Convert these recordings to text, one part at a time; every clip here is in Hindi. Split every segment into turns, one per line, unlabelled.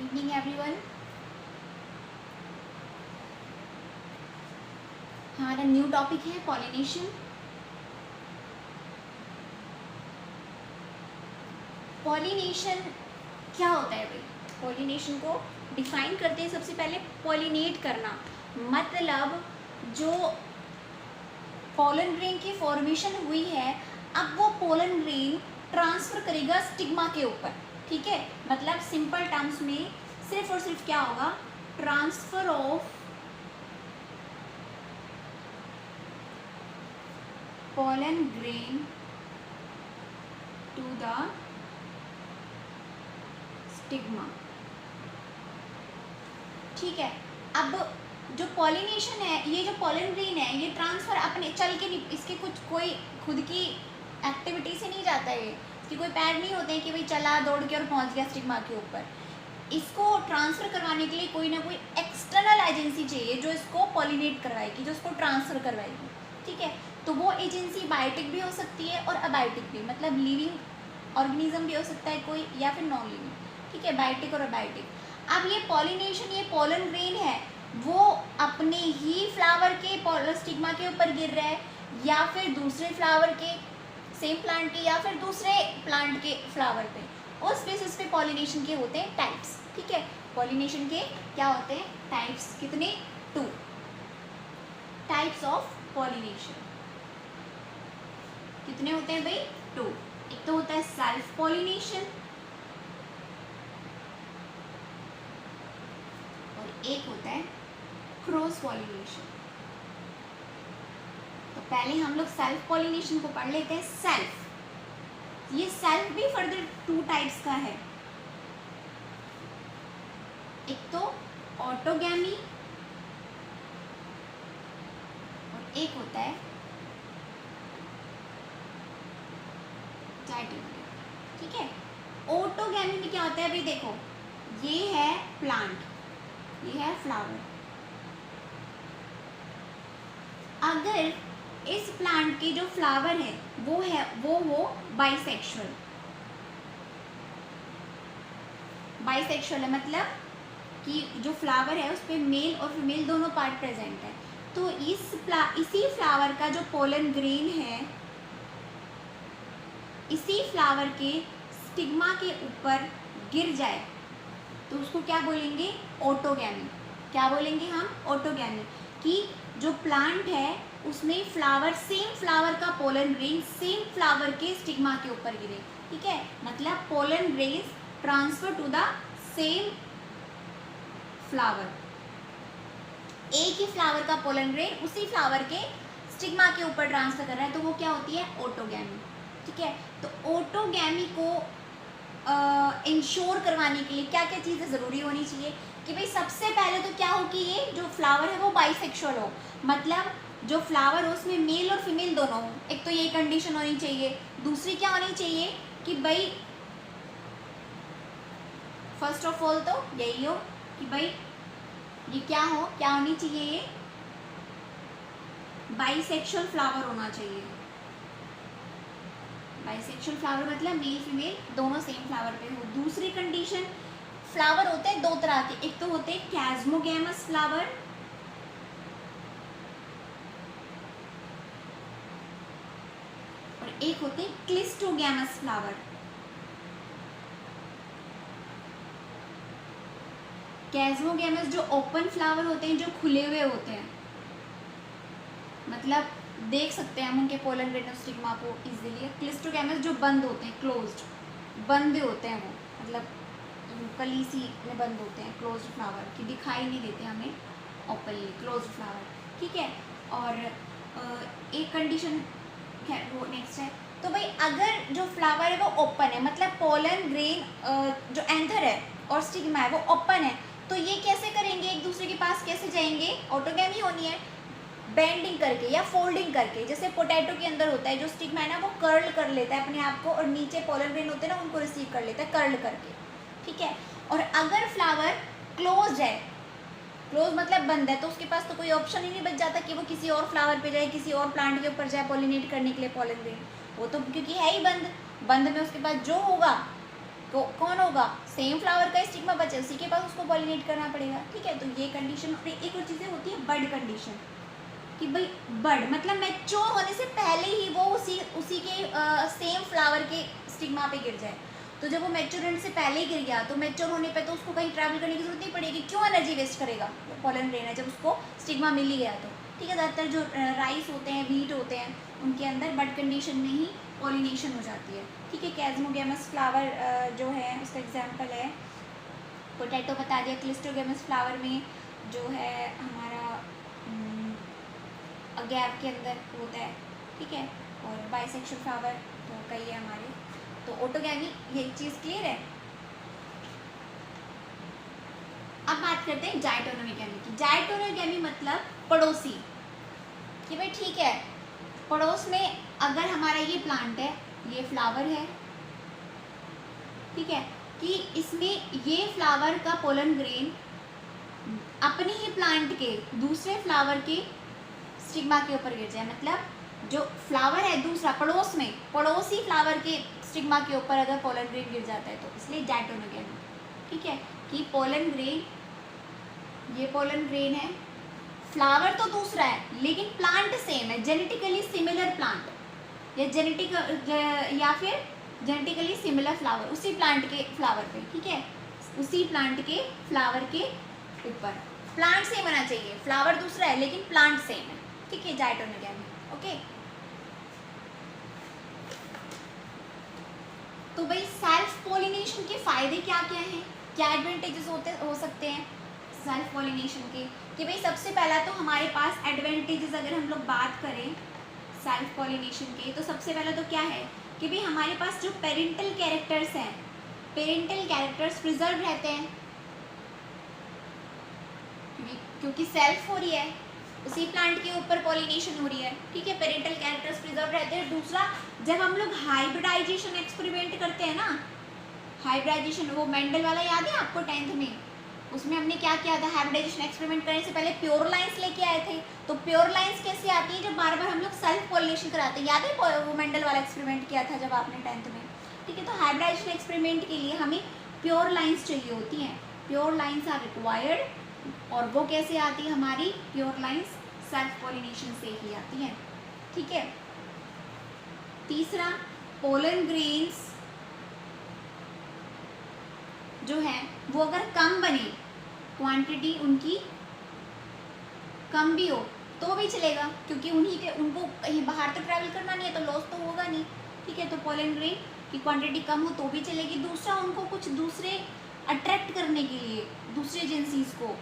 evening everyone. हमारा न्यू टॉपिक है पॉलिनेशन. पॉलिनेशन क्या होता है भाई? पॉलिनेशन को डिफाइन करते हैं सबसे पहले. पॉलिनेट करना मतलब जो पोलन ग्रेन की फॉर्मेशन हुई है, अब वो पोलन ग्रेन ट्रांसफर करेगा स्टिग्मा के ऊपर. ठीक है, मतलब सिंपल टर्म्स में सिर्फ और सिर्फ क्या होगा? Transfer of pollen grain to the stigma. ठीक है, अब जो पॉलिनेशन है, ये जो पोलन ग्रेन है, ये ट्रांसफर अपने चल के नहीं, इसके कुछ कोई खुद की एक्टिविटी से नहीं जाता है. इसके कोई पैर नहीं होते हैं कि भाई चला दौड़ के और पहुंच गया स्टिग्मा के ऊपर. इसको ट्रांसफर करवाने के लिए कोई ना कोई एक्सटर्नल एजेंसी चाहिए जो इसको पॉलिनेट करवाएगी, जो इसको ट्रांसफर करवाएगी. ठीक है, तो वो एजेंसी बायोटिक भी हो सकती है और अबायोटिक भी, मतलब लिविंग ऑर्गेनिज्म भी हो सकता है कोई, या फिर नॉन लिविंग. ठीक है, बायोटिक और अबायोटिक. अब ये पॉलिनेशन, ये पोलन ग्रेन है, वो अपने ही फ्लावर के स्टिग्मा के ऊपर गिर रहा है, या फिर दूसरे फ्लावर के, सेम प्लांट के, या फिर दूसरे प्लांट के फ्लावर पे. उस बेसिस पे पॉलिनेशन के होते हैं टाइप्स. ठीक है, पॉलिनेशन के क्या होते हैं? टाइप्स. कितने? 2 टाइप्स ऑफ पॉलिनेशन. कितने होते हैं भाई? 2. एक तो होता है सेल्फ पॉलिनेशन और एक होता है क्रॉस पॉलिनेशन. तो पहले हम लोग सेल्फ पॉलिनेशन को पढ़ लेते हैं. सेल्फ, ये सेल्फ भी फर्दर 2 टाइप्स का है. एक तो ऑटोगैमी और एक होता है जाइगोगैमी. ठीक है, ऑटोगैमी में क्या होता है? अभी देखो, ये है प्लांट, ये है फ्लावर. अगर इस प्लांट के जो फ्लावर है वो हो बाइसेक्सुअल. बाइसेक्सुअल है मतलब कि जो फ्लावर है उस पे मेल और फीमेल दोनों पार्ट प्रेजेंट है. तो इसी फ्लावर का जो पोलन ग्रेन है, इसी फ्लावर के स्टिग्मा के ऊपर गिर जाए तो उसको क्या बोलेंगे? ऑटोगैमी. क्या बोलेंगे हम? ऑटोगैमी. कि जो प्लांट है उसमें फ्लावर, सेम फ्लावर का पोलन ग्रेन सेम फ्लावर के स्टिग्मा के ऊपर गिरे. ठीक है, मतलब pollen grains transfer to the same flower. एक ही फ्लावर का पोलन ग्रेन उसी फ्लावर के स्टिग्मा के ऊपर ट्रांसफर कर रहा है, तो वो क्या होती है? ऑटोगैमी. ठीक है, तो ऑटोगैमी को इंश्योर करवाने के लिए क्या क्या चीज़ें ज़रूरी होनी चाहिए? कि भाई सबसे पहले तो क्या हो कि ये जो फ्लावर है वो बाइसेक्सुअल हो, मतलब जो फ्लावर हो उसमें मेल और फीमेल दोनों हो. एक तो ये कंडीशन होनी चाहिए. दूसरी क्या होनी चाहिए कि भाई फर्स्ट ऑफ ऑल तो यही हो कि भाई ये क्या हो, क्या होनी चाहिए? ये बाइसेक्सुअल फ्लावर होना चाहिए. बाइसेक्सुअल फ्लावर मतलब मेल फीमेल दोनों सेम फ्लावर पे हो. दूसरी कंडीशन, फ्लावर होते हैं 2 तरह के. एक तो होते हैं कैस्मोगैमस फ्लावर और एक होते हैं क्लिस्टोगैमस फ्लावर. कैस्मोगैमस जो ओपन फ्लावर होते हैं, जो खुले हुए होते हैं, मतलब देख सकते हैं हम उनके पोलन ग्रेन और स्टिग्मा को इजीली. क्लिस्टोगैमस जो बंद होते हैं, क्लोज्ड, बंद होते हैं वो, मतलब कलीसी में बंद होते हैं. क्लोज्ड फ्लावर की दिखाई नहीं देते हमें ओपनली, क्लोज्ड फ्लावर. ठीक है, और एक कंडीशन है वो नेक्स्ट है. तो भाई अगर जो फ्लावर है वो ओपन है, मतलब पोलन ग्रेन जो एंथर है और स्टिग्मा है वो ओपन है, तो ये कैसे करेंगे? एक दूसरे के पास कैसे जाएंगे? ऑटोगैमी होनी है, बेंडिंग करके या फोल्डिंग करके. जैसे पोटैटो के अंदर होता है, जो स्टिग्मा है ना वो कर्ल कर लेता है अपने आप को, और नीचे पोलन ग्रेन होते हैं ना उनको रिसीव कर लेता है कर्ल करके. ठीक है, और अगर फ्लावर क्लोज है, क्लोज मतलब बंद है, तो उसके पास तो कोई ऑप्शन ही नहीं बच जाता कि वो किसी और फ्लावर पे जाए, किसी और प्लांट के ऊपर जाए पॉलिनेट करने के लिए पोलन ग्रेन. वो तो क्योंकि है ही बंद, बंद में उसके पास जो होगा कौन होगा, सेम फ्लावर का स्टिग्मा बचे उसी के पास उसको पॉलिनेट करना पड़ेगा, ठीक है। तो ये कंडीशन। और एक और चीज़ें होती है बड कंडीशन, कि भाई बड मतलब मैच्योर होने से पहले ही वो उसी के सेम फ्लावर के स्टिग्मा पे गिर जाए। तो जब वो मैच्योर होने से पहले ही गिर गया तो मैच्योर होने पे तो उसको कहीं ट्रैवल करने की जरूरत नहीं पड़ेगी, क्यों एनर्जी वेस्ट करेगा पॉलन ग्रेन है जब उसको स्टिग्मा मिल ही गया तो, ठीक है। ज़्यादातर जो राइस होते हैं, व्हीट होते हैं, उनके अंदर बड कंडीशन में ही पॉलिनेशन हो जाती है, ठीक है। कैज़मोगेमस फ्लावर जो है उसका एग्जाम्पल है, पोटैटो बता दिया। क्लिस्टोगेमस फ्लावर में जो है हमारा गैप के अंदर होता है, ठीक है। और बाइसेक्सुअल फ्लावर तो कई है हमारे। तो ऑटोगैमी, ये चीज़ क्लियर है। अब बात करते हैं जाइटोनोगैमी की। जाइटोनोगैमी मतलब पड़ोसी, कि भाई ठीक है पड़ोस में अगर हमारा ये प्लांट है, ये फ्लावर है, ठीक है, कि इसमें ये फ्लावर का पोलन ग्रेन अपने ही प्लांट के दूसरे फ्लावर के स्टिग्मा के ऊपर गिर जाए, मतलब जो फ्लावर है दूसरा पड़ोस में, पड़ोसी फ्लावर के स्टिग्मा के ऊपर अगर पोलन ग्रेन गिर जाता है तो इसलिए जाइटोनोगैमी, ठीक है। कि पोलन ग्रेन, ये पोलन ग्रेन है, फ्लावर तो दूसरा है लेकिन प्लांट सेम है, जेनेटिकली सिमिलर प्लांट, या या फिर जेनेटिकली सिमिलर फ्लावर, उसी प्लांट के फ्लावर पे, ठीक है, उसी प्लांट के फ्लावर के ऊपर। प्लांट सेम होना चाहिए, फ्लावर दूसरा है लेकिन प्लांट सेम है, ठीक है, जाइटोनोगैमी, ओके। तो भाई सेल्फ पॉलिनेशन के फायदे क्या क्या हैं, क्या एडवांटेजेस हो सकते हैं सेल्फ पॉलिनेशन के, कि भाई सबसे पहला तो हमारे पास एडवांटेजेस अगर हम लोग बात करें सेल्फ पॉलिनेशन के, तो सबसे पहला तो क्या है कि भाई हमारे पास जो पेरेंटल कैरेक्टर्स हैं, पेरेंटल कैरेक्टर्स प्रिजर्व रहते हैं, क्योंकि सेल्फ हो रही है, उसी प्लांट के ऊपर पॉलिनेशन हो रही है, ठीक है, पेरेंटल कैरेक्टर्स प्रिजर्व रहते हैं। दूसरा, जब हम लोग हाइब्रिडाइजेशन एक्सपेरिमेंट करते हैं ना, हाइब्रिडाइजेशन, वो मेंडल वाला याद है आपको 10th में, उसमें हमने क्या किया था, हाइब्रिडाइजेशन एक्सपेरिमेंट करने से पहले प्योर लाइन्स लेके आए थे। तो प्योर लाइन्स कैसे आती है, जब बार बार हम लोग सेल्फ पॉलिनेशन कराते हैं, याद है वो मेंडल वाला एक्सपेरिमेंट किया था जब आपने 10th में, ठीक है। तो हाइब्रिडाइजेशन एक्सपेरिमेंट के लिए हमें प्योर लाइन्स चाहिए होती हैं, प्योर लाइन्स आर रिक्वायर्ड, और वो कैसे आती है हमारी प्योर लाइन्स, सेल्फ पॉलिनेशन से ही आती है, ठीक है। तीसरा, पोलन ग्रेन्स जो है वो अगर कम बने, क्वांटिटी उनकी कम भी हो तो भी चलेगा, क्योंकि उनको कहीं बाहर तो ट्रैवल करना नहीं है तो लॉस तो होगा नहीं, ठीक है। तो पोलन ग्रेन की क्वांटिटी कम हो तो भी चलेगी। दूसरा, उनको कुछ दूसरे अट्रैक्ट करने के लिए दूसरे एजेंसीज को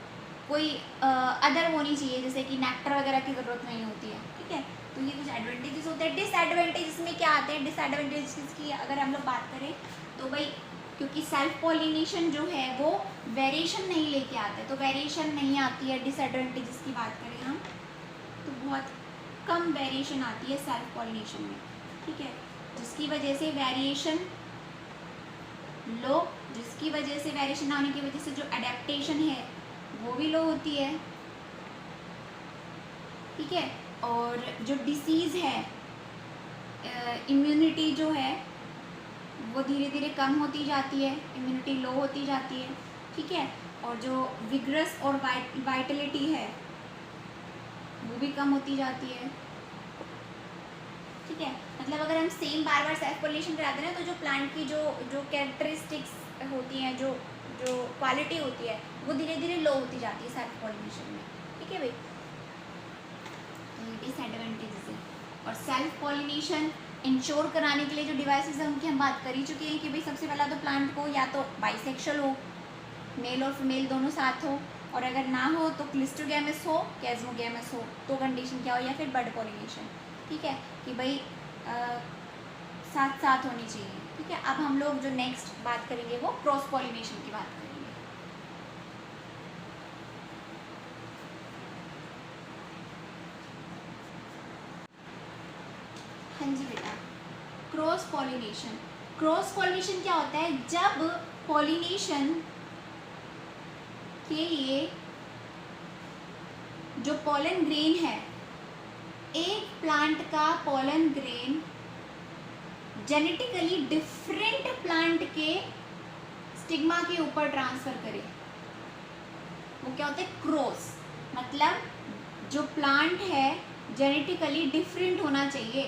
कोई अदर होनी चाहिए, जैसे कि नेक्टर वगैरह की ज़रूरत नहीं होती है, ठीक है। तो ये कुछ एडवांटेजेस होते हैं। डिसएडवांटेजेस में क्या आते हैं, डिसएडवांटेजेस की अगर हम लोग बात करें तो भाई क्योंकि सेल्फ पॉलिनेशन जो है वो वेरिएशन नहीं लेके आता है, तो वेरिएशन नहीं आती है। डिसएडवांटेजेस की बात करें हम तो बहुत कम वेरिएशन आती है सेल्फ पॉलिनेशन में, ठीक है, जिसकी वजह से वेरिएशन लो, जिसकी वजह से वेरिएशन ना होने की वजह से जो एडेप्टेशन है वो भी लो होती है, ठीक है। और जो डिसीज़ है, इम्यूनिटी जो है वो धीरे धीरे कम होती जाती है, इम्यूनिटी लो होती जाती है, ठीक है। और जो विग्रस और वाइटलिटी है वो भी कम होती जाती है, ठीक है। मतलब अगर हम सेम बार बार सेल्फ पॉलिनेशन कराते हैं तो जो प्लांट की जो कैरेक्टरिस्टिक्स होती हैं, जो क्वालिटी होती है वो धीरे धीरे लो होती जाती है सेल्फ पॉलिनेशन में, ठीक है भाई। डिसएडवांटेजेस है। और सेल्फ पॉलिनेशन इंश्योर कराने के लिए जो डिवाइसेस हैं उनकी हम बात कर ही चुके हैं कि भाई सबसे पहला तो प्लांट को या तो बाइसेक्सुअल हो, मेल और फीमेल दोनों साथ हो, और अगर ना हो तो क्लिस्टोगैमस हो, कैज़मोगैमस हो, तो कंडीशन क्या हो, या फिर बड पॉलिनेशन, ठीक है, कि भाई साथ साथ होनी चाहिए, ठीक है। अब हम लोग जो नेक्स्ट बात करेंगे वो क्रॉस पॉलिनेशन की बात करेंगे। हाँ जी बेटा, क्रॉस पॉलिनेशन, क्रॉस पॉलिनेशन क्या होता है, जब पॉलिनेशन के लिए जो पोलन ग्रेन है, एक प्लांट का pollen grain genetically different plant के स्टिग्मा के ऊपर ट्रांसफर करे, वो क्या होता है, क्रॉस। मतलब जो प्लांट है जेनेटिकली डिफरेंट होना चाहिए,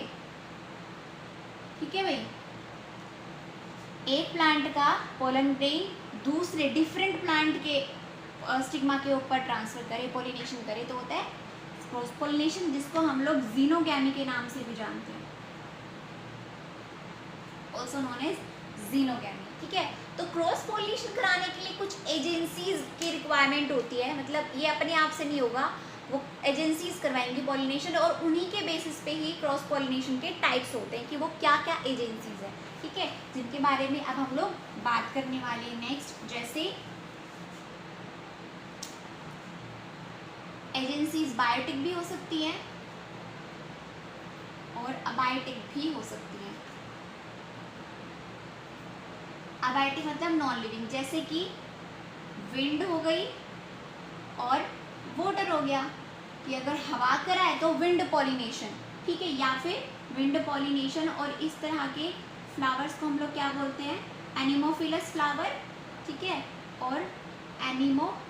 ठीक है भाई। एक प्लांट का पोलन ग्रेन दूसरे डिफरेंट प्लांट के स्टिग्मा के ऊपर ट्रांसफर करे, पोलिनेशन करे, तो होता है क्रॉस पोलिनेशन, जिसको हम लोग जीनोगैमी के नाम से भी जानते हैं, ऑल्सो नोन एज जीनोगैमी, ठीक है। तो क्रॉस पोलिनेशन कराने के लिए कुछ एजेंसीज की रिक्वायरमेंट होती है, मतलब ये अपने आप से नहीं होगा, वो एजेंसीज करवाएंगी पॉलिनेशन, और उन्हीं के बेसिस पे ही क्रॉस पॉलिनेशन के टाइप्स होते हैं कि वो क्या क्या एजेंसीज है, ठीक है, जिनके बारे में अब हम लोग बात करने वाले हैं नेक्स्ट। जैसे एजेंसीज बायोटिक भी हो सकती हैं और अबायोटिक भी हो सकती हैं। अबायोटिक मतलब नॉन लिविंग, जैसे कि विंड हो गई और वाटर हो गया, कि अगर हवा कराए तो विंड पॉलिनेशन, ठीक है, या फिर विंड पॉलिनेशन। और इस तरह के फ्लावर्स को हम लोग क्या बोलते हैं, एनिमोफिलस फ्लावर, ठीक है, और एनिमोफिली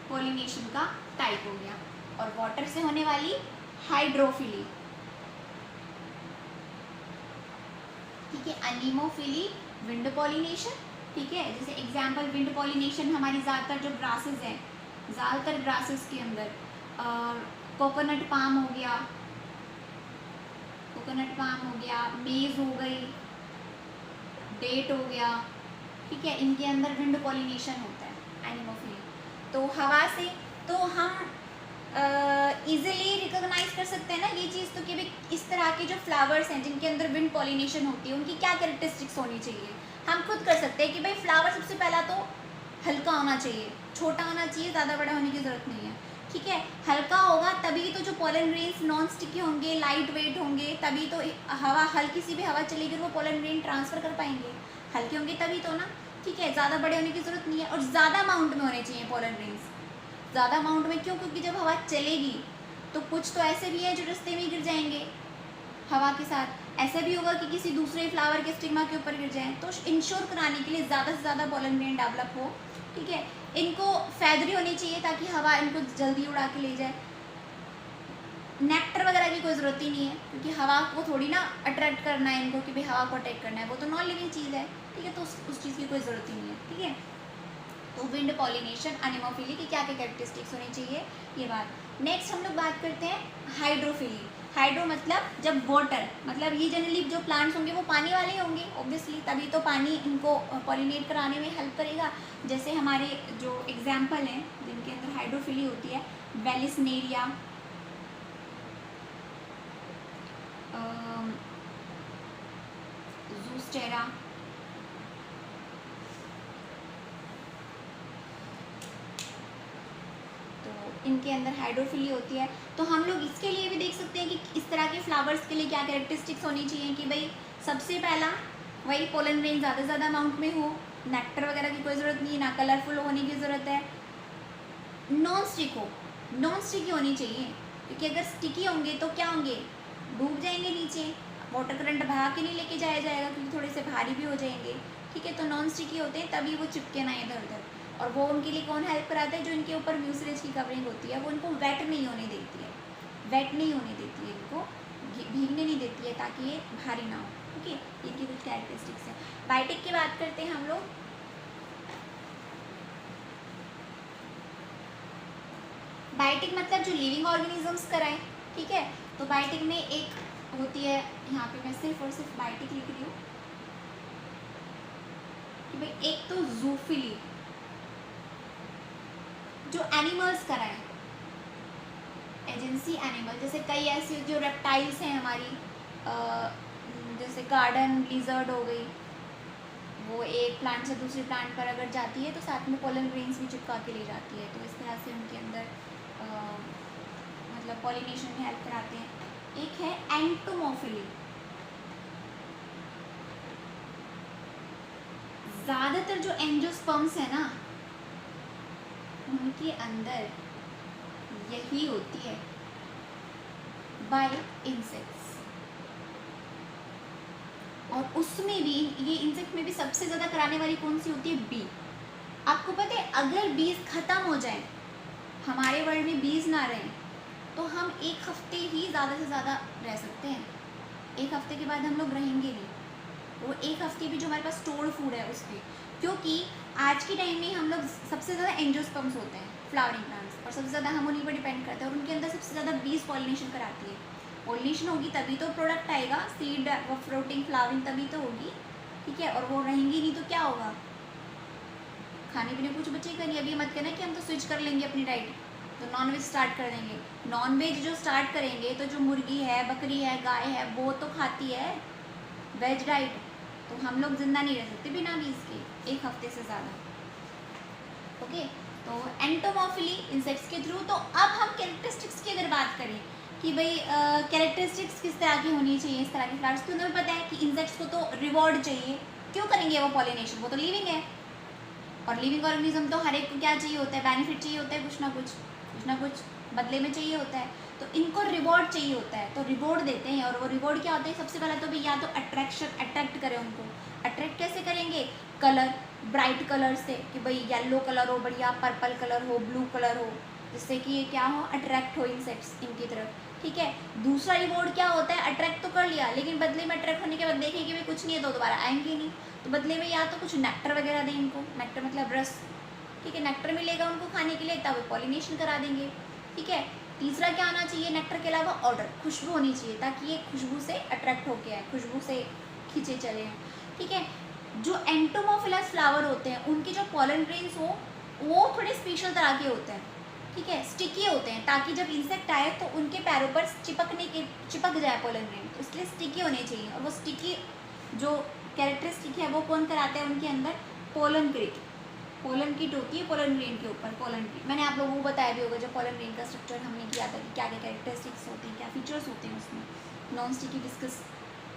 पॉलिनेशन का टाइप हो गया। और वाटर से होने वाली हाइड्रोफिली, ठीक है, एनिमोफिली विंड पॉलिनेशन, ठीक है। जैसे एग्जांपल विंड पॉलिनेशन हमारी ज़्यादातर जो ग्रासेस हैं, ज़्यादातर ग्रासेस के अंदर कोकोनट पाम हो गया, कोकोनट पाम हो गया, मेज हो गई, डेट हो गया, ठीक है, इनके अंदर विंड पॉलिनेशन होता है, एनिमोफिली। तो हवा से तो हम इजीली रिकॉग्नाइज कर सकते हैं ना ये चीज़, तो कि भाई इस तरह के जो फ्लावर्स हैं जिनके अंदर विंड पॉलिनेशन होती है उनकी क्या कैरेक्टरिस्टिक्स होनी चाहिए, हम खुद कर सकते हैं कि भाई फ्लावर सबसे पहला तो हल्का होना चाहिए, छोटा होना चाहिए, ज़्यादा बड़ा होने की ज़रूरत नहीं है, ठीक है। हल्का होगा तभी तो जो पोलन ग्रेन्स नॉन स्टिकी होंगे, लाइट वेट होंगे, तभी तो हवा, हल्की सी भी हवा चलेगी वो पोलन ग्रेन ट्रांसफ़र कर पाएंगे, हल्के होंगे तभी तो ना, ठीक है। ज़्यादा बड़े होने की ज़रूरत नहीं है, और ज़्यादा अमाउंट में होने चाहिए पोलन ग्रेन्स, ज़्यादा अमाउंट में क्यों, क्योंकि जब हवा चलेगी तो कुछ तो ऐसे भी हैं जो रास्ते में गिर जाएंगे हवा के साथ, ऐसा भी होगा कि किसी दूसरे फ्लावर के स्टिग्मा के ऊपर गिर जाएं। तो इंश्योर कराने के लिए ज़्यादा से ज़्यादा पोलन ग्रेन डेवलप हो, ठीक है। इनको फैदरी होनी चाहिए ताकि हवा इनको जल्दी उड़ा के ले जाए। नेक्टर वगैरह की कोई ज़रूरत ही नहीं है, क्योंकि हवा को थोड़ी ना अट्रैक्ट करना है इनको कि भाई हवा को अट्रैक्ट करना है, वो तो नॉन लिविंग चीज़ है, ठीक है, तो उस चीज़ की कोई ज़रूरत ही नहीं है, ठीक है। तो विंड पॉलिनेशन, एनिमोफिली की क्या क्या कैरेक्टरिस्टिक्स होनी चाहिए, ये बात। नेक्स्ट हम लोग बात करते हैं हाइड्रोफिली। हाइड्रो मतलब जब वाटर, मतलब ये जनरली जो प्लांट्स होंगे वो पानी वाले होंगे ऑब्वियसली, तभी तो पानी इनको पॉलिनेट कराने में हेल्प करेगा। जैसे हमारे जो एग्जाम्पल हैं जिनके अंदर हाइड्रोफिली होती है, वेलिस्नेरिया, ज़ूस्टेरा, इनके अंदर हाइड्रोफिली होती है। तो हम लोग इसके लिए भी देख सकते हैं कि इस तरह के फ्लावर्स के लिए क्या कैरेक्टरिस्टिक्स होनी चाहिए, कि भाई सबसे पहला वही पोलन ग्रेन ज़्यादा से ज़्यादा अमाउंट में हो, नेक्टर वगैरह की कोई ज़रूरत नहीं है, ना कलरफुल होने की ज़रूरत है, नॉन स्टिक हो, नॉन स्टिकी होनी चाहिए, क्योंकि अगर स्टिकी होंगे तो क्या होंगे, डूब जाएंगे नीचे, वाटर करंट बहा के नहीं लेके जाया जाएगा क्योंकि थोड़े से भारी भी हो जाएंगे, ठीक है। तो नॉन स्टिकी होते हैं तभी वो चिपके ना इधर उधर, और वो उनके लिए कौन हेल्प कराता है, जो इनके ऊपर म्यूसिलेज की कवरिंग होती है वो इनको वेट नहीं होने देती है, वेट नहीं होने देती है, इनको भीगने नहीं देती है ताकि ये भारी ना हो, ठीक है। इनकी कुछ कैरेक्टरिस्टिक्स हैं। बायोटिक की बात करते हैं हम लोग। बायोटिक मतलब जो लिविंग ऑर्गेनिजम्स कराएं, ठीक है। तो बायोटिक में एक होती है, यहाँ पे मैं सिर्फ और सिर्फ बायोटिक लिख रही हूँ कि भाई एक तो जूफिली जो एनिमल्स कराएं, एजेंसी एनिमल, जैसे कई ऐसी जो रेप्टाइल्स हैं हमारी, जैसे गार्डन लिजर्ड हो गई, वो एक प्लांट से दूसरे प्लांट पर अगर जाती है तो साथ में पोलन ग्रेन्स भी चिपका के ले जाती है, तो इस तरह से उनके अंदर मतलब पॉलिनेशन में हेल्प कराते हैं। एक है एंटोमोफिली, ज़्यादातर जो एंजियोस्पर्म्स है ना उनके अंदर यही होती है बाय इंसेक्ट्स, और उसमें भी ये इंसेक्ट में भी सबसे ज़्यादा कराने वाली कौन सी होती है? बी। आपको पता है अगर बीज ख़त्म हो जाए, हमारे वर्ल्ड में बीज ना रहें, तो हम एक हफ्ते ही ज़्यादा से ज़्यादा रह सकते हैं। एक हफ्ते के बाद हम लोग रहेंगे नहीं। वो एक हफ्ते भी जो हमारे पास स्टोर्ड फूड है उस पर, क्योंकि आज के टाइम में हम लोग सबसे ज़्यादा एंजियोस्पर्म्स होते हैं फ्लावरिंग प्लांट्स, और सबसे ज़्यादा हम उन्हीं पर डिपेंड करते हैं, और उनके अंदर सबसे ज़्यादा बीज पॉलिनेशन कराती है। पॉलिनेशन होगी तभी तो प्रोडक्ट आएगा, सीड फ्रूटिंग फ्लावरिंग तभी तो होगी, ठीक है। और वो रहेंगी नहीं तो क्या होगा? खाने पीने कुछ बचेगा नहीं। अभी मत कहना कि हम तो स्विच कर लेंगे अपनी डाइट, तो नॉन वेज स्टार्ट कर देंगे। नॉन वेज जो स्टार्ट करेंगे तो जो मुर्गी है, बकरी है, गाय है, वो तो खाती है वेज डाइट, तो हम लोग जिंदा नहीं रह सकते बिना बीज के एक हफ्ते से ज़्यादा। ओके, तो एंटोमॉर्फिली इंसेक्ट्स के थ्रू। तो अब हम कैरेक्टरिस्टिक्स की अगर बात करें कि भाई कैरेक्टरिस्टिक्स किस तरह की होनी चाहिए इस तरह के फ्लावर्स की, उन्हें पता है कि इंसेक्ट्स को तो रिवॉर्ड चाहिए। क्यों करेंगे वो पॉलिनेशन? वो तो लिविंग है, और लिविंग ऑर्गेनिज्म तो हर एक को क्या चाहिए होता है? बेनिफिट चाहिए होता है, कुछ ना कुछ बदले में चाहिए होता है। तो इनको रिवॉर्ड चाहिए होता है, तो रिवॉर्ड देते हैं। और वो रिवॉर्ड क्या होता है? सबसे पहले तो भाई या तो अट्रैक्ट करें उनको। अट्रैक्ट कैसे करेंगे? कलर, ब्राइट कलर से, कि भाई येलो कलर हो, बढ़िया पर्पल कलर हो, ब्लू कलर हो, जिससे कि ये क्या हो? अट्रैक्ट हो इंसेक्ट्स इनकी तरफ, ठीक है। दूसरा रिवॉर्ड क्या होता है? अट्रैक्ट तो कर लिया, लेकिन बदले में अट्रैक्ट होने के बाद देखें कि भाई कुछ नहीं है तो दोबारा आएंगे नहीं, तो बदले में या तो कुछ नेक्टर वगैरह दें इनको, नेक्टर मतलब रस, ठीक है। नेक्टर मिलेगा उनको खाने के लिए, तब वो पॉलिनेशन करा देंगे, ठीक है। तीसरा क्या आना चाहिए नेक्टर के अलावा? ऑर्डर, खुशबू होनी चाहिए, ताकि ये खुशबू से अट्रैक्ट होके आए, खुशबू से खींचे चले हैं, ठीक है। जो एंटोमोफिलस फ्लावर होते हैं उनके जो पॉलन ग्रेन्स हो वो थोड़े स्पेशल तरह के होते हैं, ठीक है, स्टिकी होते हैं, ताकि जब इंसेक्ट आए तो उनके पैरों पर चिपक जाए पॉलन ग्रेन, तो इसलिए स्टिकी होने चाहिए। और वो स्टिकी जो कैरेक्टरिस्टिक है वो कौन कराते हैं उनके अंदर? पोलन किट होती है पोलन ग्रेन के ऊपर। पोलन किट मैंने आप लोगों को बताया भी होगा, जब पोलन ग्रेन का स्ट्रक्चर हमने किया था कि क्या क्या कैरेक्टरिस्टिक्स होती हैं, क्या फीचर्स होते हैं उसमें। नॉन स्टिकी विस्कस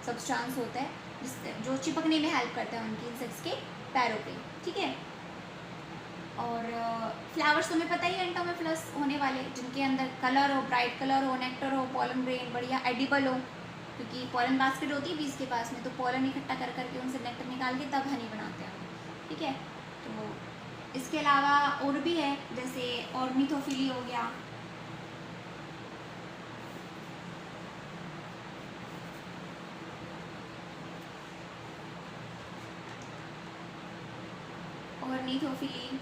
सब्सटेंस होता है जिससे जो चिपकने में हेल्प करता है उनके इंसेक्ट्स के पैरों पे, ठीक है। और फ्लावर्स तुम्हें पता ही है एंटोमोफिलस होने वाले, जिनके अंदर कलर हो, ब्राइट कलर हो, नेक्टर हो, पोलन ग्रेन बढ़िया एडिबल हो, क्योंकि पोलन बास्केट होती है बीज के पास में, तो पोलन इकट्ठा कर करके उनसे नेक्टर निकाल के तब हनी बनाते हैं, ठीक है। तो इसके अलावा और भी है, जैसे ऑर्निथोफिली हो गया, ऑर्निथोफिली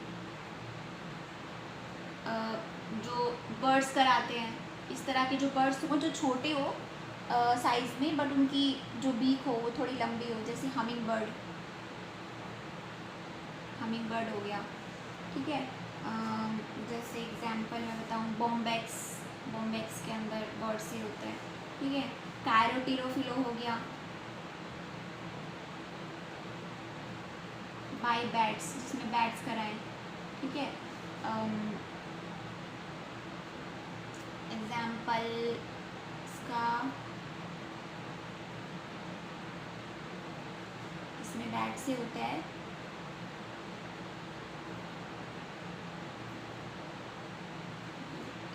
जो बर्ड्स कराते हैं, इस तरह के जो बर्ड्स हो जो छोटे हो साइज़ में, बट उनकी जो बीक हो वो थोड़ी लंबी हो, जैसे हमिंग बर्ड हो गया, ठीक है। जैसे एग्जांपल मैं बताऊँ, बॉम्बैक्स के अंदर बर्ड्स ही होते हैं, ठीक है। कायरोटिरोफिलो हो गया, बाई बैट्स जिसमें बैट्स कराएं, ठीक है। एग्जाम्पल इसका, इसमें बैट से होता है,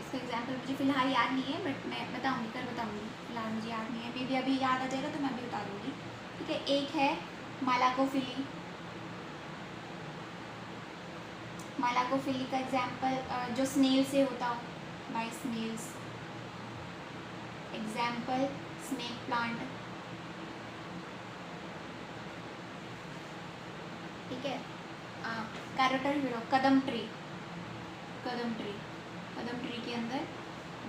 इसका एग्जाम्पल मुझे फ़िलहाल याद नहीं है, बट मैं बताऊँगी, फ़िलहाल मुझे याद नहीं है, मे भी अभी याद आ जाएगा तो मैं भी बता दूँगी, ठीक है। एक है मालाकोफिली का एग्जाम्पल जो स्नेल से होता हो, by snails. Example snake plant, ठीक है। कैरोटिरोफिलो कदम ट्री के अंदर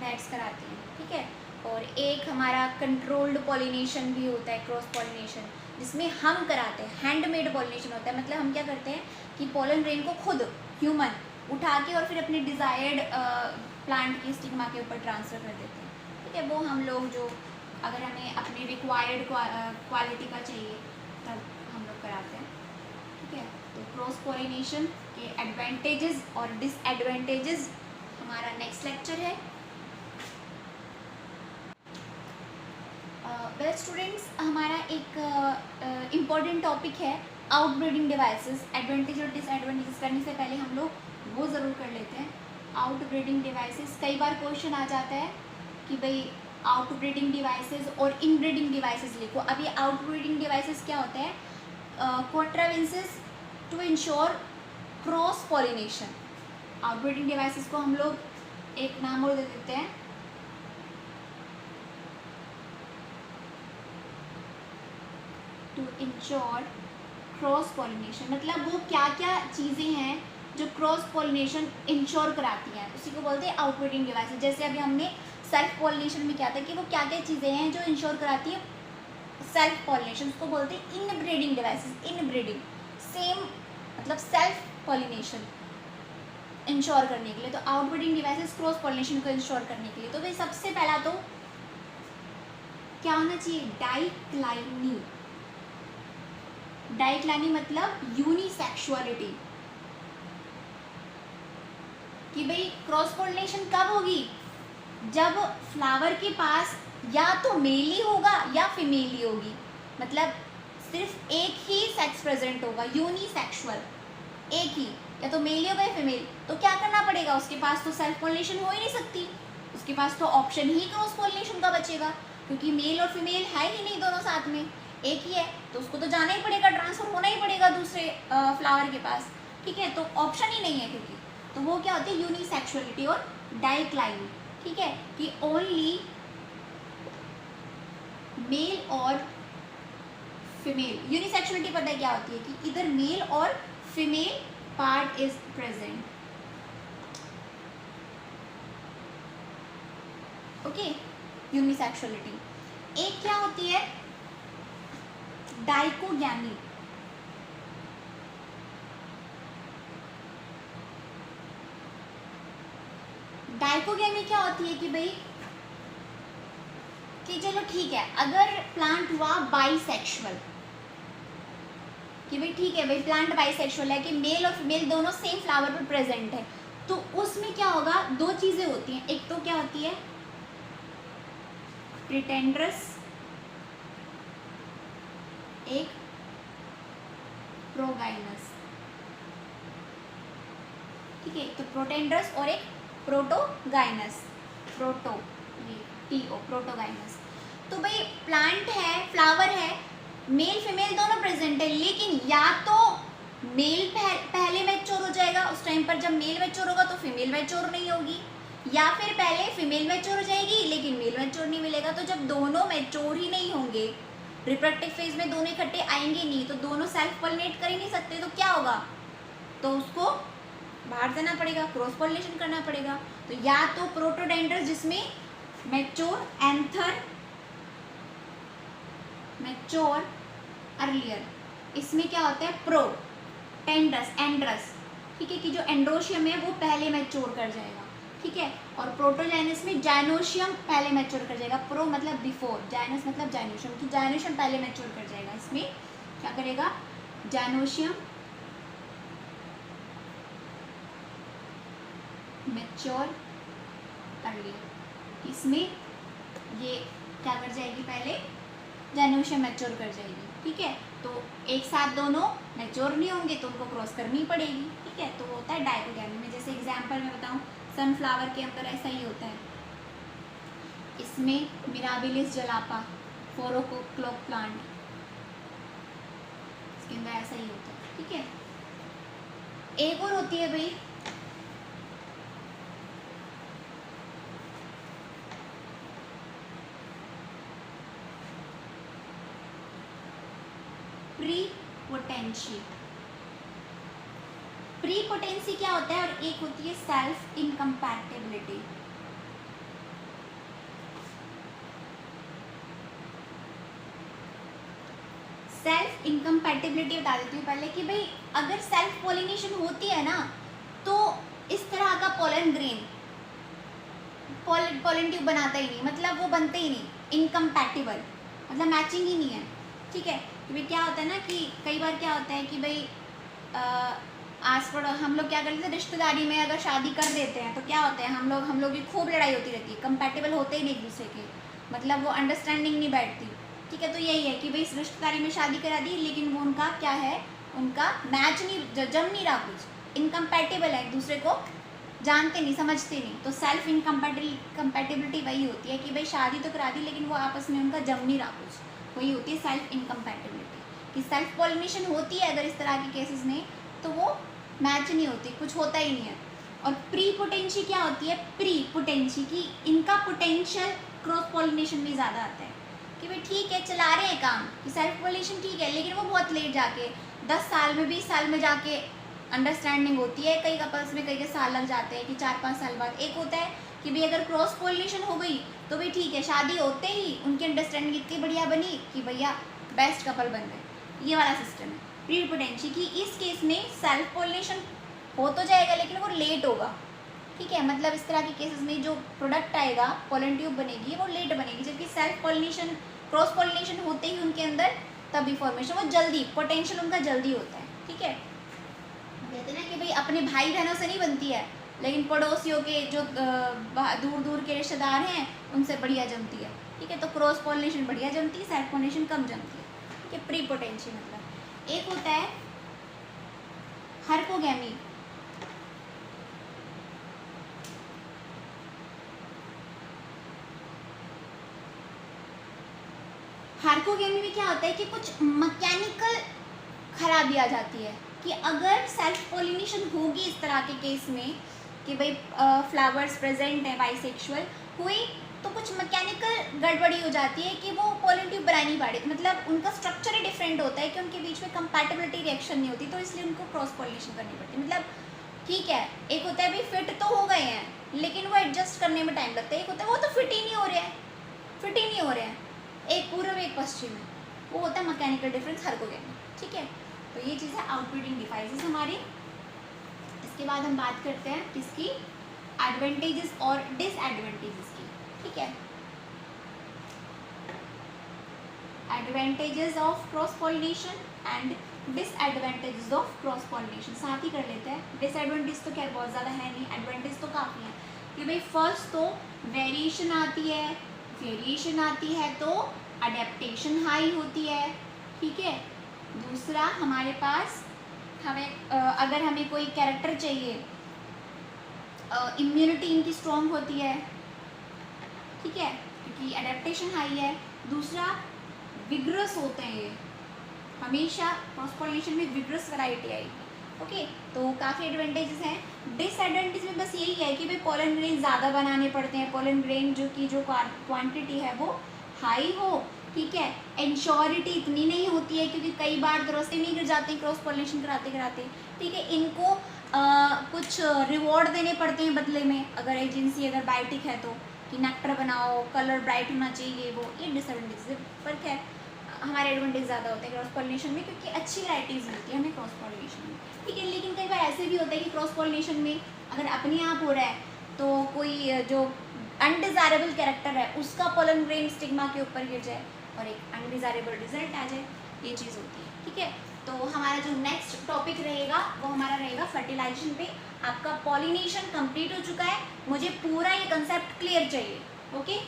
बैट्स कराते हैं, ठीक है। और एक हमारा कंट्रोल्ड पॉलिनेशन भी होता है, क्रॉस पॉलिनेशन, जिसमें हम कराते हैं, हैंडमेड पॉलिनेशन होता है। मतलब हम क्या करते हैं कि पोलन ग्रेन को खुद ह्यूमन उठा के और फिर अपने डिज़ायर्ड प्लांट की स्टिग्मा के ऊपर ट्रांसफ़र कर देते हैं, ठीक है। वो हम लोग जो अगर हमें अपनी रिक्वायर्ड क्वालिटी का चाहिए तब हम लोग कराते हैं, ठीक है। तो क्रॉस पॉलिनेशन के एडवांटेजेस और डिसएडवांटेजेस हमारा नेक्स्ट लेक्चर है। वेल स्टूडेंट्स, हमारा एक इम्पॉर्टेंट टॉपिक है आउटब्रीडिंग डिवाइसेस। एडवांटेज और डिसएडवांटेजेस करने से पहले हम लोग वो ज़रूर कर लेते हैं। आउटब्रीडिंग डिवाइसेस, कई बार क्वेश्चन आ जाता है कि भाई आउटब्रीडिंग डिवाइसेस और इनब्रीडिंग डिवाइसेस लिखो। अब ये आउटब्रीडिंग डिवाइसेस क्या होते हैं? Contrivances to ensure cross pollination. Outbreeding devices को हम लोग एक नाम और दे देते हैं, टू इंश्योर क्रॉस पॉलिनेशन। मतलब वो क्या क्या चीज़ें हैं जो क्रॉस पॉलिनेशन इंश्योर कराती हैं, उसी को बोलते हैं आउटब्रीडिंग डिवाइसेस। जैसे अभी हमने सेल्फ पॉलिनेशन में क्या था कि वो क्या क्या चीज़ें हैं जो इंश्योर कराती है सेल्फ पॉलिनेशन, उसको बोलते हैं इनब्रीडिंग डिवाइसेस। इनब्रीडिंग सेम मतलब सेल्फ पॉलिनेशन इंश्योर करने के लिए, तो आउटब्रीडिंग डिवाइसेस क्रॉस पॉलिनेशन को इंश्योर करने के लिए। तो भाई सबसे पहला तो क्या होना चाहिए? डाइक्लाइनी। डाइक्लाइनी मतलब यूनिसेक्सुअलिटी, कि भाई क्रॉस पॉलिनेशन कब होगी? जब फ्लावर के पास या तो मेल ही होगा या फीमेल ही होगी, मतलब सिर्फ एक ही सेक्स प्रेजेंट होगा, यूनिसेक्सुअल, एक ही, या तो मेल ही होगा या फीमेल। तो क्या करना पड़ेगा? उसके पास तो सेल्फ पॉलिनेशन हो ही नहीं सकती, उसके पास तो ऑप्शन ही क्रॉस पॉलिनेशन का बचेगा, क्योंकि मेल और फीमेल है ही नहीं, दोनों साथ में एक ही है, तो उसको तो जाना ही पड़ेगा, ट्रांसफर होना ही पड़ेगा दूसरे फ्लावर के पास, ठीक है। तो ऑप्शन ही नहीं है, क्योंकि तो वो क्या होती है? यूनिसेक्सुअलिटी और डाइक्लाइन, ठीक है, कि ओनली मेल और फीमेल। यूनिसेक्सुअलिटी पता है क्या होती है? कि इधर मेल और female part is present, okay, unisexuality. एक क्या होती है? डाइकोगैमी। डाइकोगैमी क्या होती है? कि भाई कि चलो ठीक है, अगर प्लांट हुआ बाइसेक्सुअल, कि भाई ठीक है, भाई प्लांट बाइसेक्सुअल है कि मेल और फीमेल दोनों सेम फ्लावर पर प्रेजेंट है, तो उसमें क्या होगा? दो चीजें होती हैं, एक तो क्या होती है? प्रिटेंड्रस, एक प्रोगाइनस, ठीक है, तो प्रोटेंड्रस और एक प्रोटोगाइनस, प्रोटोगाइनस। तो भाई प्लांट है, फ्लावर है, मेल फीमेल दोनों प्रेजेंट है, लेकिन या तो मेल पहले मैच्योर हो जाएगा, उस टाइम पर जब मेल मैच्योर होगा तो फीमेल मैच्योर नहीं होगी, या फिर पहले फीमेल मैच्योर हो जाएगी लेकिन मेल मैच्योर नहीं मिलेगा। तो जब दोनों मैच्योर ही नहीं होंगे, रिप्रोडक्टिव फेज में दोनों इकट्ठे आएंगे नहीं, तो दोनों सेल्फ पॉलिनेट कर ही नहीं सकते, तो क्या होगा? तो उसको बाहर जाना पड़ेगा, क्रॉस पॉलिनेशन करना पड़ेगा। तो या तो प्रोटोडेंड्रस जिसमें मैच्योर एंथर, मैच्योर अर्लियर, इसमें क्या होता है? प्रोटेंड्रस, एंड्रस, ठीक है, कि जो एंड्रोशियम है वो पहले मैच्योर कर जाएगा, ठीक है, और प्रोटोजाइनस में जाइनोशियम पहले मैच्योर कर जाएगा। प्रो मतलब बिफोर, जाइनस मतलब जाइनोशियम, कि जाइनोशियम पहले मैच्योर कर जाएगा। इसमें क्या करेगा? जाइनोशियम मैच्योर अर्लियर, इसमें ये क्या कर जाएगी? पहले जाइनोशियम मैच्योर कर जाएगी, ठीक है। तो एक साथ दोनों मैच्योर नहीं होंगे तो उनको क्रॉस करनी पड़ेगी, ठीक है। तो वो होता है डाइकोगैमी में। जैसे एग्जांपल में बताऊं, सनफ्लावर के अंदर ऐसा ही होता है, इसमें मिराबिलिस जलापा, फोरोक्लोक प्लांट, इसके अंदर ऐसा ही होता है, ठीक है। एक और होती है भाई प्रीपोटेंसी। प्रीपोटेंसी क्या होता है? और एक होती है सेल्फ इनकम्पैटिबिलिटी। सेल्फ इनकम्पैटिबिलिटी बता देती हूँ पहले कि भाई अगर सेल्फ पॉलिनेशन होती है ना, तो इस तरह का पोलन ग्रेन पोलन ट्यूब बनाता ही नहीं, मतलब वो बनते ही नहीं, इनकम्पैटिबल मतलब मैचिंग ही नहीं है, ठीक है। कि भाई क्या होता है ना कि कई बार क्या होता है कि भाई आस पड़ोस हम लोग क्या करते हैं, रिश्तेदारी में अगर शादी कर देते हैं तो क्या होता है, हम लोग की खूब लड़ाई होती रहती है, कंपैटिबल होते ही नहीं एक दूसरे के, मतलब वो अंडरस्टैंडिंग नहीं बैठती, ठीक है। तो यही है कि भाई इस रिश्तेदारी में शादी करा दी, लेकिन वो उनका क्या है, उनका मैच नहीं, जम नहीं रहा, कुछ इनकम्पैटिबल है, एक दूसरे को जानते नहीं, समझते नहीं। तो सेल्फ इनकम्पैटिबिलिटी वही होती है कि भाई शादी तो करा दी लेकिन वो आपस में उनका जम नहीं रहा कुछ, वही होती है सेल्फ इनकम्पैटिबिलिटी। कि सेल्फ पॉलिनेशन होती है अगर इस तरह के केसेस में तो वो मैच नहीं होती, कुछ होता ही नहीं है। और प्री पोटेंशी क्या होती है? प्री पोटेंशी की इनका पोटेंशियल क्रॉस पॉलिनेशन में ज़्यादा आता है कि भाई ठीक है चला रहे हैं काम कि सेल्फ पॉलिनेशन ठीक है, लेकिन वो बहुत लेट जाके 10 साल में 20 साल में जाके अंडरस्टैंडिंग होती है। कई कपल्स में कई के साल लग जाते हैं कि 4-5 साल बाद। एक होता है कि भाई अगर क्रॉस पॉलिनेशन हो गई तो भाई ठीक है, शादी होते ही उनकी अंडरस्टैंडिंग इतनी बढ़िया बनी कि भैया बेस्ट कपल बन गए। ये वाला सिस्टम है प्री पोटेंशी की। इस केस में सेल्फ पॉलिनेशन हो तो जाएगा लेकिन वो लेट होगा, ठीक है। मतलब इस तरह के केसेस में जो प्रोडक्ट आएगा, पोलन ट्यूब बनेगी, वो लेट बनेगी, जबकि सेल्फ पॉलिनेशन क्रॉस पॉलिनेशन होते ही उनके अंदर तभी फॉर्मेशन, वो जल्दी, पोटेंशियल उनका जल्दी होता है, ठीक है। कहते हैं ना कि भाई अपने भाई बहनों से नहीं बनती है लेकिन पड़ोसियों के जो दूर दूर के रिश्तेदार हैं उनसे बढ़िया जमती है, ठीक है। तो क्रॉस पॉलिनेशन बढ़िया जमती है, सेल्फ पॉलिनेशन कम जमती है, ठीक है। प्री पोटेंशियल मतलब एक होता है हार्कोगैमी। हार्कोगैमी में क्या होता है कि कुछ मैकेनिकल खराबी आ जाती है कि अगर सेल्फ पॉलिनेशन होगी इस तरह के केस में कि भाई फ्लावर्स प्रेजेंट है, बाइसेक्सुअल हुई, तो कुछ मैकेनिकल गड़बड़ी हो जाती है कि वो पोलन ट्यूब बना नहीं पा रही। मतलब उनका स्ट्रक्चर ही डिफरेंट होता है कि उनके बीच में कंपैटिबिलिटी रिएक्शन नहीं होती, तो इसलिए उनको क्रॉस पॉलिनेशन करनी पड़ती है। मतलब ठीक है, एक होता है भाई फिट तो हो गए हैं लेकिन वो एडजस्ट करने में टाइम लगता है। एक होता है वो तो फिट ही नहीं हो रहे हैं, फिट ही नहीं हो रहे हैं, एक पूर्व एक पश्चिम है, वो होता है मैकेनिकल डिफरेंस हार्कोगैमी, ठीक है। तो ये चीज़ है आउटब्रीडिंग डिवाइसेस हमारी। इसके बाद हम बात करते हैं किसकी, एडवांटेजेस और डिसएडवांटेजेस की, ठीक है। Advantages of cross pollination and disadvantages of cross pollination साथ ही कर लेते हैं। डिसएडवांटेज तो खैर बहुत ज़्यादा है नहीं, एडवांटेज तो काफ़ी है कि भाई फर्स्ट तो वेरिएशन आती है, वेरिएशन आती है तो अडेप्टेशन हाई होती है, ठीक है। दूसरा हमारे पास अगर हमें कोई कैरेक्टर चाहिए, इम्यूनिटी इनकी स्ट्रॉन्ग होती है, ठीक है, क्योंकि अडेप्टेशन हाई है। दूसरा विग्रस होते हैं, ये हमेशा क्रॉस पॉलिनेशन में विग्रस वैरायटी आएगी, ओके। तो काफ़ी एडवांटेजेस हैं। डिसएडवांटेज में बस यही है कि भाई पोलन ग्रेन ज़्यादा बनाने पड़ते हैं, पोलन ग्रेन जो क्वांटिटी है वो हाई हो, ठीक है। इंश्योरिटी इतनी नहीं होती है क्योंकि कई बार तो रास्ते में गिर जाते हैं क्रॉस पॉलिनेशन कराते कराते, ठीक है। इनको कुछ रिवॉर्ड देने पड़ते हैं बदले में, अगर एजेंसी अगर बायोटिक है तो कि नेक्टर बनाओ, कलर ब्राइट होना चाहिए, वो ये डिसएडवांटेज फर्क है। हमारे एडवांटेज ज़्यादा होते हैं क्रॉस पॉलिनेशन में क्योंकि अच्छी वैराइटीज़ मिलती है हमें क्रॉस पॉलिनेशन में, ठीक है। लेकिन कई बार ऐसे भी होता है कि क्रॉस पॉलिनेशन में अगर अपने आप हो रहा है तो कोई जो अनडिज़ायरेबल कैरेक्टर है उसका पोलन ग्रेन स्टिग्मा के ऊपर गिर जाए और एक अनडिज़ायरेबल रिजल्ट आ जाए, ये चीज़ होती है, ठीक है। तो हमारा जो नेक्स्ट टॉपिक रहेगा वो हमारा रहेगा फर्टिलाइजेशन पे। आपका पॉलिनेशन कंप्लीट हो चुका है, मुझे पूरा ये कंसेप्ट क्लियर चाहिए, ओके।